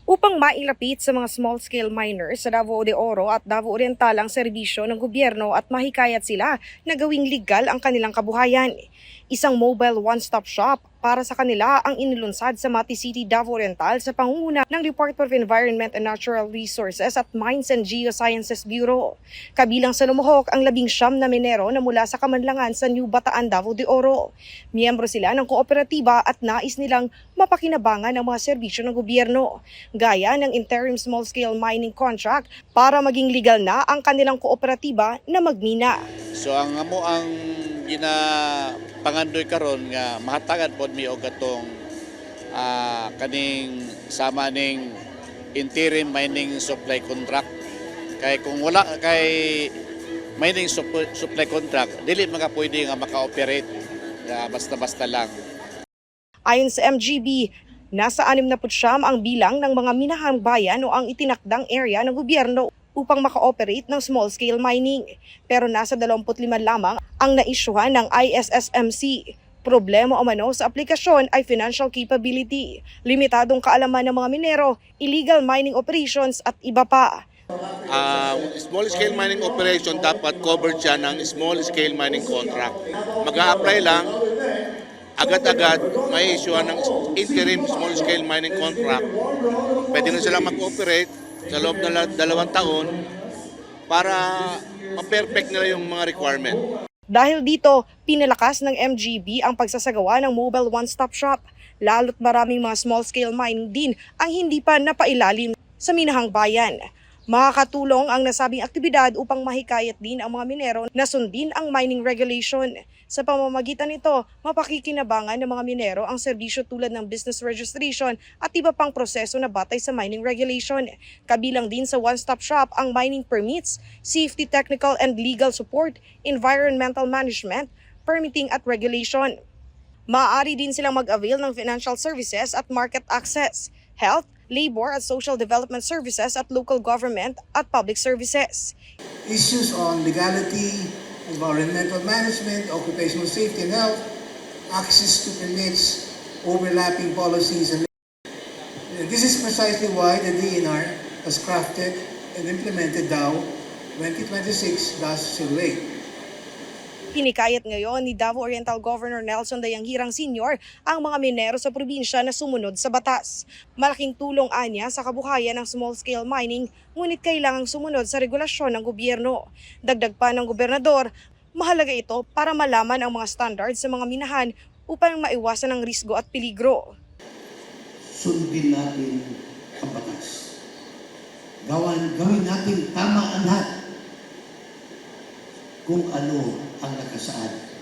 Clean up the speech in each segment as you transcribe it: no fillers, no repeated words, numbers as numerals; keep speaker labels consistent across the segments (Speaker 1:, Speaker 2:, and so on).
Speaker 1: Upang mailapit sa mga small-scale miners sa Davao de Oro at Davao Oriental ang serbisyo ng gobyerno at mahikayat sila na gawing legal ang kanilang kabuhayan. Isang mobile one-stop shop para sa kanila ang inilunsad sa Mati City, Davao Oriental sa pangunguna ng Department of Environment and Natural Resources at Mines and Geosciences Bureau. Kabilang sa lumuhok ang 19 na minero na mula sa Kamanlangan sa New Bataan, Davao de Oro. Miyembro sila ng kooperatiba at nais nilang mapakinabangan ng mga serbisyo ng gobyerno, gaya ng interim small-scale mining contract para maging legal na ang kanilang kooperatiba na magmina.
Speaker 2: So ang pangandoy karon nga mahatagan pod mi og atong kaning sama ning interim mining supply contract. Kay kung wala kay mining supply contract, dili pwede nga maka-operate basta-basta lang.
Speaker 1: Ayon sa MGB, nasa 69 ang bilang ng mga minahang bayan o ang itinakdang area ng gobyerno upang maka-operate ng small-scale mining. Pero nasa 25 lamang ang naisyuhan ng ISSMC. Problema o mano sa aplikasyon ay financial capability, limitadong kaalaman ng mga minero, illegal mining operations at iba pa.
Speaker 3: Small-scale mining operation dapat covered siya ng small-scale mining contract. Mag-a-apply lang, agad-agad may issue ng interim small-scale mining contract. Pwede na sila mag-operate sa loob ng 2 taon para ma-perfect nila yung mga requirement.
Speaker 1: Dahil dito, pinalakas ng MGB ang pagsasagawa ng mobile one-stop shop, lalo't maraming mga small-scale mining din ang hindi pa napailalim sa minahang bayan. Makakatulong ang nasabing aktibidad upang mahikayat din ang mga minero na sundin ang mining regulation. Sa pamamagitan nito, mapakikinabangan ng mga minero ang serbisyo tulad ng business registration at iba pang proseso na batay sa mining regulation. Kabilang din sa one-stop shop ang mining permits, safety, technical and legal support, environmental management, permitting at regulation. Maaari din silang mag-avail ng financial services at market access, health, labor at social development services at local government at public services.
Speaker 4: Issues on legality, environmental management, occupational safety and health, access to permits, overlapping policies. And this is precisely why the DNR has crafted and implemented DAO 2026-08.
Speaker 1: Hinikayat ngayon ni Davao Oriental Governor Nelson Dayanghirang Sr. ang mga minero sa probinsya na sumunod sa batas. Malaking tulong anya sa kabuhayan ng small-scale mining, ngunit kailangang sumunod sa regulasyon ng gobyerno. Dagdag pa ng gobernador, mahalaga ito para malaman ang mga standards sa mga minahan upang maiwasan ang risgo at peligro.
Speaker 5: Sundin natin ang batas. Gawin natin tama ang lahat kung ano ang nakasaad.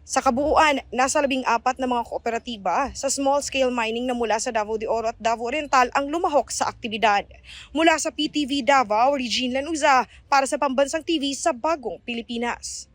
Speaker 1: Sa kabuuan, nasa 14 na mga kooperatiba sa small-scale mining na mula sa Davao de Oro at Davao Oriental ang lumahok sa aktibidad. Mula sa PTV Davao, Regine Lanuza para sa Pambansang TV sa Bagong Pilipinas.